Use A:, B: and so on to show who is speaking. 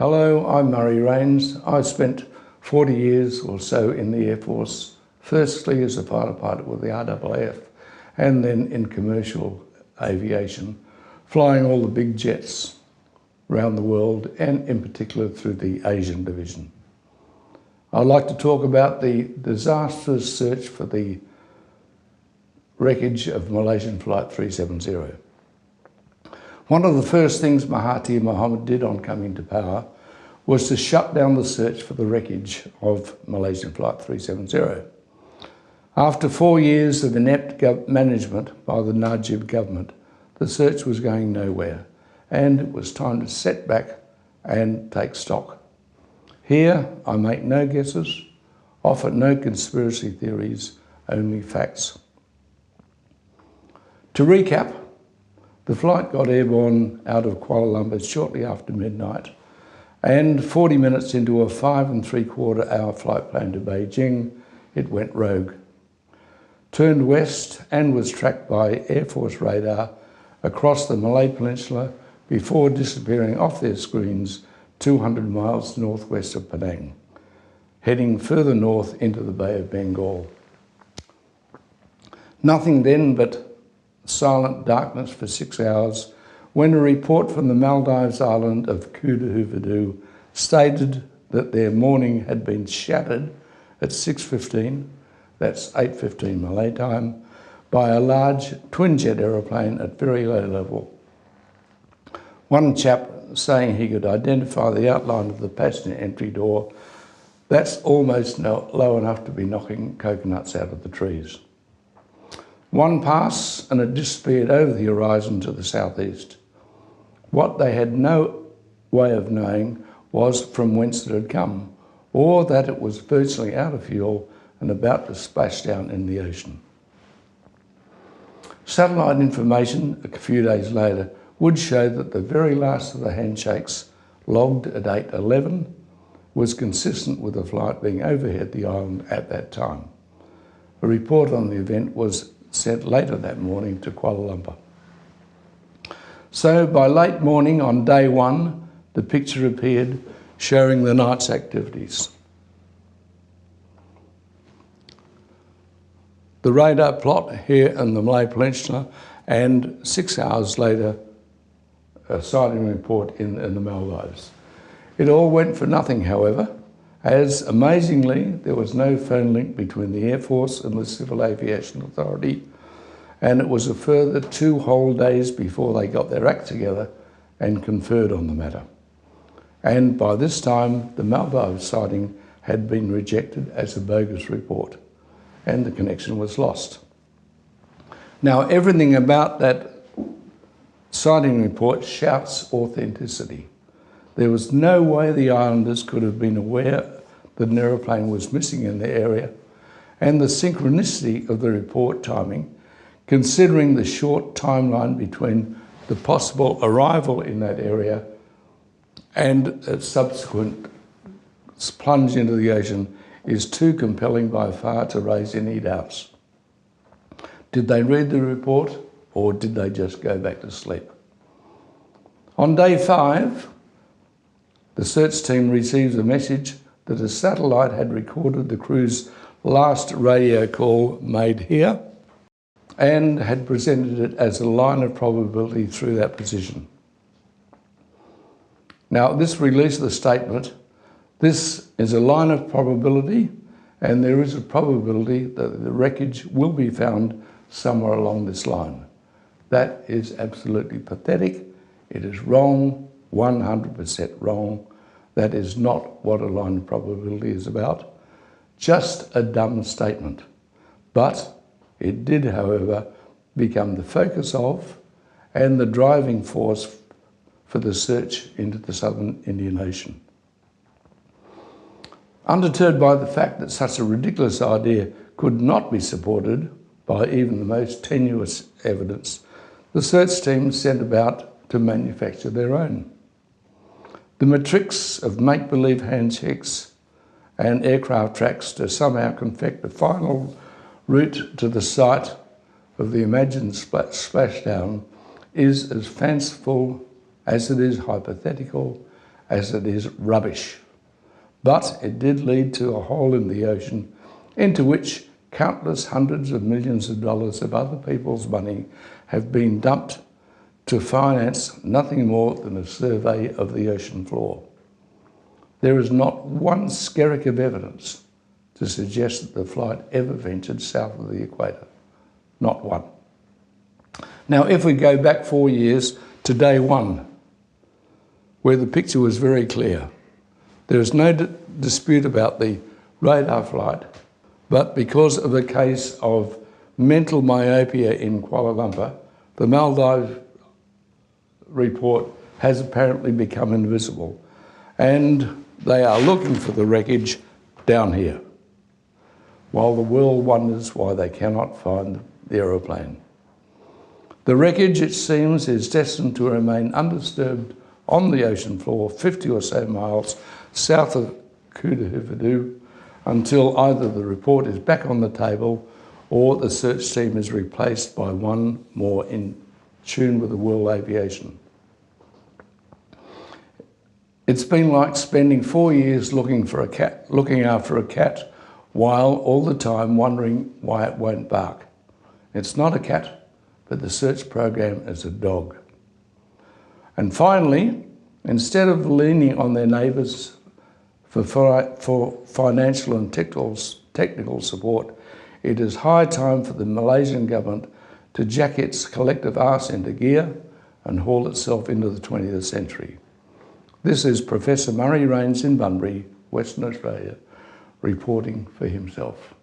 A: Hello, I'm Murray Rains. I spent 40 years or so in the Air Force, firstly as a fighter pilot with the RAAF and then in commercial aviation, flying all the big jets around the world and in particular through the Asian division. I'd like to talk about the disastrous search for the wreckage of Malaysian Flight 370. One of the first things Mahathir Mohamad did on coming to power was to shut down the search for the wreckage of Malaysian Flight 370. After 4 years of inept management by the Najib government, the search was going nowhere, and it was time to set back and take stock. Here, I make no guesses, offer no conspiracy theories, only facts. To recap, the flight got airborne out of Kuala Lumpur shortly after midnight, and 40 minutes into a 5 3/4 hour flight plan to Beijing, it went rogue. Turned west and was tracked by Air Force radar across the Malay Peninsula before disappearing off their screens 200 miles northwest of Penang, heading further north into the Bay of Bengal. Nothing then but silent darkness for 6 hours when a report from the Maldives island of Kuta Huvadu stated that their morning had been shattered at 6:15, that's 8:15 Malay time, by a large twin-jet aeroplane at very low level. One chap saying he could identify the outline of the passenger entry door, that's almost low enough to be knocking coconuts out of the trees. One pass and it disappeared over the horizon to the southeast. What they had no way of knowing was from whence it had come, or that it was virtually out of fuel and about to splash down in the ocean. Satellite information a few days later would show that the very last of the handshakes, logged at 8:11, was consistent with the flight being overhead the island at that time. A report on the event was sent later that morning to Kuala Lumpur. So by late morning on day one, the picture appeared showing the night's activities. The radar plot here in the Malay Peninsula, and 6 hours later, a sighting report in the Maldives. It all went for nothing, however, as amazingly there was no phone link between the Air Force and the Civil Aviation Authority, and it was a further 2 whole days before they got their act together and conferred on the matter. And by this time, the Maldives sighting had been rejected as a bogus report, and the connection was lost. Now, everything about that sighting report shouts authenticity. There was no way the islanders could have been aware that an aeroplane was missing in the area, and the synchronicity of the report timing, considering the short timeline between the possible arrival in that area and a subsequent plunge into the ocean, is too compelling by far to raise any doubts. Did they read the report, or did they just go back to sleep? On day 5, the search team receives a message that a satellite had recorded the crew's last radio call made here and had presented it as a line of probability through that position. Now, this released the statement, this is a line of probability and there is a probability that the wreckage will be found somewhere along this line. That is absolutely pathetic. It is wrong, 100% wrong. That is not what a line of probability is about. Just a dumb statement. But it did, however, become the focus of and the driving force for the search into the southern Indian Ocean. Undeterred by the fact that such a ridiculous idea could not be supported by even the most tenuous evidence, the search team set about to manufacture their own. The matrix of make-believe handshakes and aircraft tracks to somehow confect a final route to the site of the imagined splashdown is as fanciful as it is hypothetical as it is rubbish. But it did lead to a hole in the ocean into which countless hundreds of millions of dollars of other people's money have been dumped to finance nothing more than a survey of the ocean floor. There is not one skerrick of evidence to suggest that the flight ever ventured south of the equator. Not one. Now, if we go back 4 years to day one, where the picture was very clear, there is no dispute about the radar flight, but because of a case of mental myopia in Kuala Lumpur, the Maldives report has apparently become invisible, and they are looking for the wreckage down here, while the world wonders why they cannot find the aeroplane. The wreckage, it seems, is destined to remain undisturbed on the ocean floor 50 or so miles south of Kuta until either the report is back on the table or the search team is replaced by one more in tune with the world aviation. It's been like spending 4 years looking after a cat, while all the time wondering why it won't bark. It's not a cat, but the search program is a dog. And finally, instead of leaning on their neighbours for financial and technical support, it is high time for the Malaysian government to jack its collective arse into gear and haul itself into the 20th century. This is Professor Murray Rains in Bunbury, Western Australia, reporting for himself.